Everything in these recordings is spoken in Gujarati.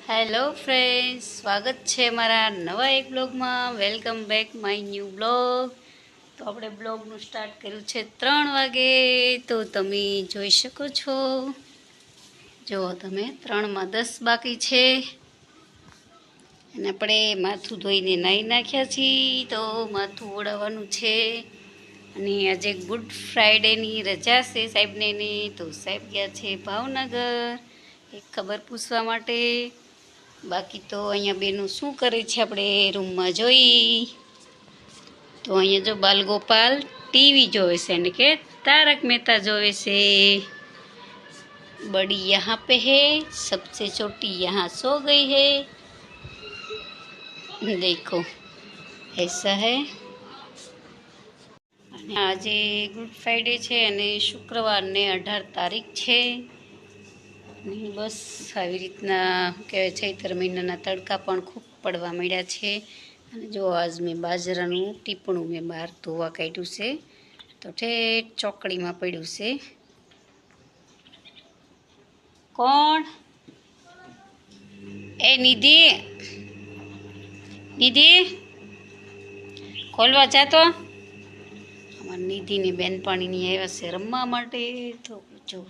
હેલો ફ્રેન્ડ્સ, સ્વાગત છે મારા નવા એક બ્લોગમાં. Welcome back my new blog. તો આપણે બ્લોગનું સ્ટાર્ટ કર્યું છે 3 વાગે. તો તમે જોઈ શકો છો, જો તમે 3માં 10 બાકી છે અને આપણે માથું ધોઈને નાહી નાખ્યા છીએ. તો માથું ઓળાવવાનું છે અને આજે ગુડ ફ્રાઈડેની રજા છે સાહેબને. તો સાહેબ ગયા છે ભાવનગર એક ખબર પૂછવા માટે. બાકી તો અહીંયા બેનું શું કરે છે આપણે રૂમમાં જોઈ. તો અહીંયા જો બાલગોપાલ ટીવી જોવે છે, એટલે કે તારક મહેતા જોવે છે. बड़ी यहाँ पे है, सबसे छोटी यहाँ सो गई है. देखो ऐसा है. અને આજે ગુડ ફ્રાઈડે છે અને શુક્રવારને 18 તારીખ છે. બસ આવી રીતના કહેવાય, ચૈત્ર મહિનાના તડકા પણ ખૂબ પડવા માંડ્યા છે. અને જો આજ મેં બાજરાનું ટીપણું મેં બહાર ધોવા કાઢ્યું છે, તો ઠેઠ ચોકડીમાં પડ્યું છે. કોણ? એ નિધિ, નિધિ ખોલવા જાતો. અમારી નિધિની બેનપણીની આવ્યા છે રમવા માટે. તો જો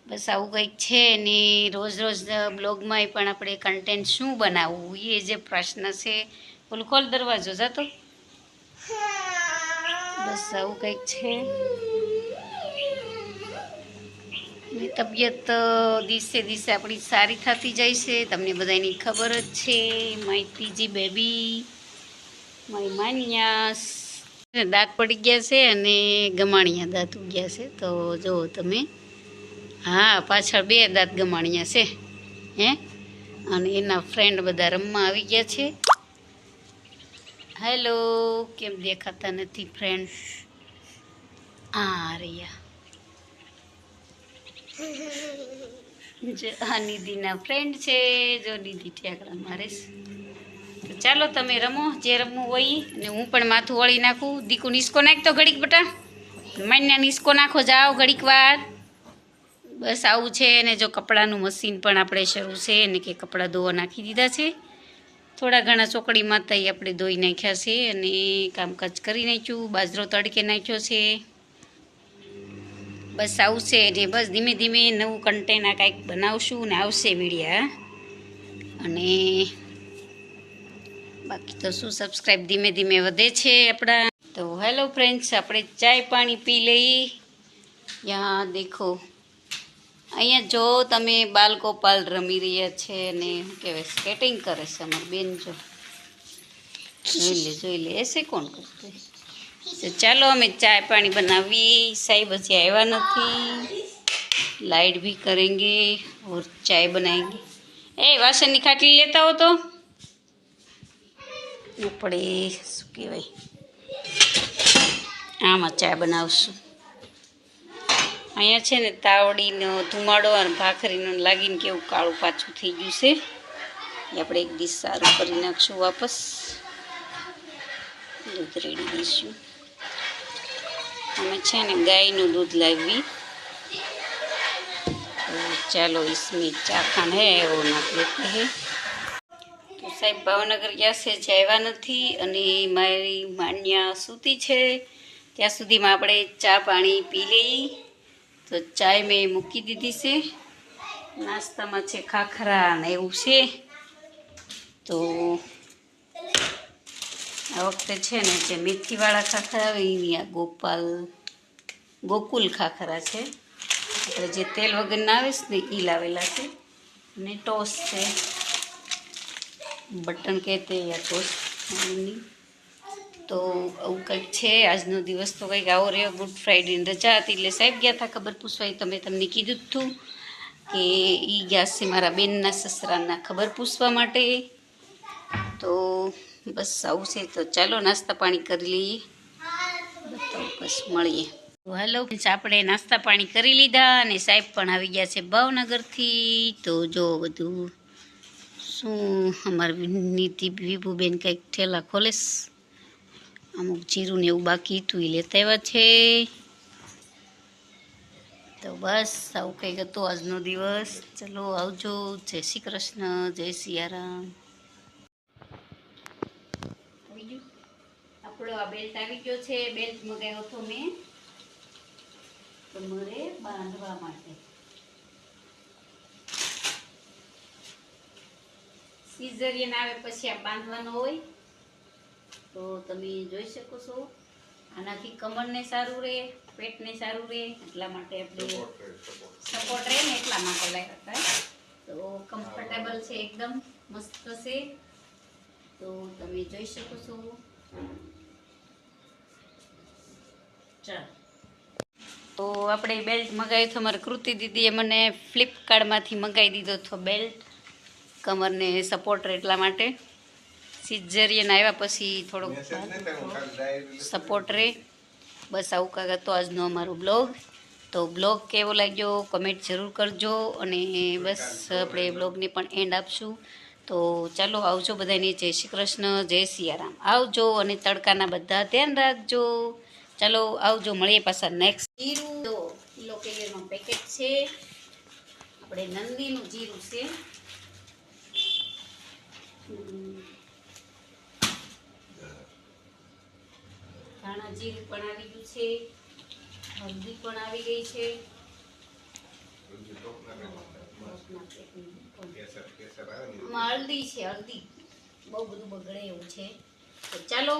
બસ આવું કંઈક છે ને. રોજ રોજ બ્લોગમાં પણ આપણે કન્ટેન્ટ શું બનાવવું, એ જે પ્રશ્ન છે. બોલું ખોલ દરવાજો જાતો. બસ આવું કંઈક છે. ને તબિયત દિવસે દિવસે આપણી સારી થતી જાય છે, તમને બધાની ખબર જ છે. મારી ત્રીજી બેબી, મારી માન્યાસ, દાંત પડી ગયા છે અને ગમાણિયા દાંત ઉગ્યા છે. તો જુઓ તમે, હા પાછળ 2 દાંત ગમાણિયા છે હે. અને એના ફ્રેન્ડ બધા રમવા આવી ગયા છે. હેલો, કેમ દેખાતા નથી ફ્રેન્ડ? આ રહ્યા આ નિધિના ફ્રેન્ડ છે. જો નિધિ ઠેકડા મારે. તો ચાલો તમે રમો જે રમવું હોય. અને હું પણ માથું વળી નાખું. દીકુ નિસ્કો નાખ તો ઘડીક બેટા. માન્યા નિસ્કો નાખો, જાઓ ઘડીક વાર. બસ આવું છે. અને જો કપડાનું મશીન પણ આપણે શરૂ છે, અને કે કપડાં ધોવા નાખી દીધા છે. થોડા ઘણા ચોકડીમાં તઈ આપણે ધોઈ નાખ્યા છે અને કામકાજ કરી નાખ્યું. બાજરો તડકે નાખ્યો છે. બસ આવશે ને, બસ ધીમે ધીમે નવું કન્ટેન્ટ આ કાંઈક બનાવશું ને આવશે વિડીયા. અને બાકી તો શું, સબસ્ક્રાઈબ ધીમે ધીમે વધે છે આપણા. તો હેલો ફ્રેન્ડ્સ, આપણે ચાય પાણી પી લઈ. યહાં દેખો, અહીંયા જો તમે બાલગોપાલ રમી રહ્યા છે અને શું કહેવાય સ્કેટિંગ કરે છે અમારી બેન. જો જોઈ લે એસે કોણ કરતે. તો ચાલો અમે ચાય પાણી બનાવી. સાહેબ હજી આવ્યા નથી. लाइट भी करेंगे और चाय बनाएंगे. वासनની ખાટલી લેતા હો તો આપણે શું કહેવાય આમાં ચા બનાવશું. અહીંયા છે ને તાવડીનો ધુમાડો અને ભાખરીનો લાગીને કેવું કાળું પાછું થઈ ગયું છે. એ આપણે એક ડીશ સારું કરી નાખશું. વાપસ દૂધ રેડી દઈશું. અમે છે ને ગાયનું દૂધ લાવી. ચાલો इसमें चाखन है वो नाख लेते हैं. તો સાહેબ ભાવનગર ગયા છે, આવ્યા નથી. અને મારી માન્યા સૂતી છે. ત્યાં સુધીમાં આપણે ચા પાણી પી લઈએ. તો ચાય મેં મૂકી દીધી છે. નાસ્તામાં છે ખાખરા ને એવું છે. તો આ વખતે છે ને જે મેથીવાળા ખાખરા આવે એની આ ગોકુલ ખાખરા છે. આપણે જે તેલ વગરના આવે છે ને એ લાવેલા છે. અને ટોસ છે, બટન કહેતે યા ટોસ. તો આવું કંઈક છે. આજનો દિવસ તો કંઈક આવો રહ્યો. ગુડ ફ્રાઈડેની રજા હતી એટલે સાહેબ ગયા હતા ખબર પૂછવા. તમને કીધું જ હતું કે એ ગયા છે મારા બેનના સસરાના ખબર પૂછવા માટે. તો બસ આવું છે. તો ચાલો નાસ્તા પાણી કરી લઈએ. બતાવો બસ મળીએ. હેલો ફ્રેન્ડ્સ, આપણે નાસ્તા પાણી કરી લીધા અને સાહેબ પણ આવી ગયા છે ભાવનગરથી. તો જો બધું શું અમારી નીતિ વિભુબેન કંઈક ઠેલા ખોલેશ. અમુક જીરું ને એવું બાકી હતું એ લેતા આવ્યા છે. તો બસ આવું કંઈક હતું આજનો દિવસ. ચલો આવજો. જય શ્રી કૃષ્ણ, જય સિયારામ. આવી ગયું આપણો આ બેલ્ટ આવી ગયો છે. બેલ્ટ મગાવ્યો હતો મેં તમારે બાંધવા માટે. સિઝરિયન આવે પછી આ બાંધવાનો હોય તો તમે જોઈ શકો છો. આનાથી કમરને સારું રહે, પેટને સારું રહે, એટલા માટે આપણે સપોર્ટ રહે ને એટલા માટે લાવ્યા હતા. તો કમ્ફર્ટેબલ છે, એકદમ મસ્ત છે. તો તમે જોઈ શકો છો. ચાલો, તો આપણે બેલ્ટ મગાવ્યું તો અમારી કૃતિ દીદીએ મને ફ્લિપકાર્ટમાંથી મંગાવી દીધો હતો બેલ્ટ, કમરને સપોર્ટ રહે એટલા માટે. સિઝરિયન આવ્યા પછી થોડોક સપોર્ટ રહે. બસ આવું કાંક હતો આજનો અમારો બ્લોગ. તો બ્લોગ કેવો લાગ્યો કમેન્ટ જરૂર કરજો. અને બસ આપણે બ્લોગને પણ એન્ડ આપશું. તો ચાલો આવજો બધાને. જય શ્રી કૃષ્ણ, જય સિયારામ. આવજો અને તડકાના બધા ધ્યાન રાખજો. ચાલો આવજો, મળીએ પાછા નેક્સ્ટ. જીરું તો કિલો કેરીનું પેકેટ છે. આપણે નંદીનું જીરું છે. ધાણા જીરું પણ આવી ગયું છે. હલ્દી પણ આવી ગઈ છે. હલ્દી છે, હલ્દી બહુ બધું બગડે એવું છે. તો ચાલો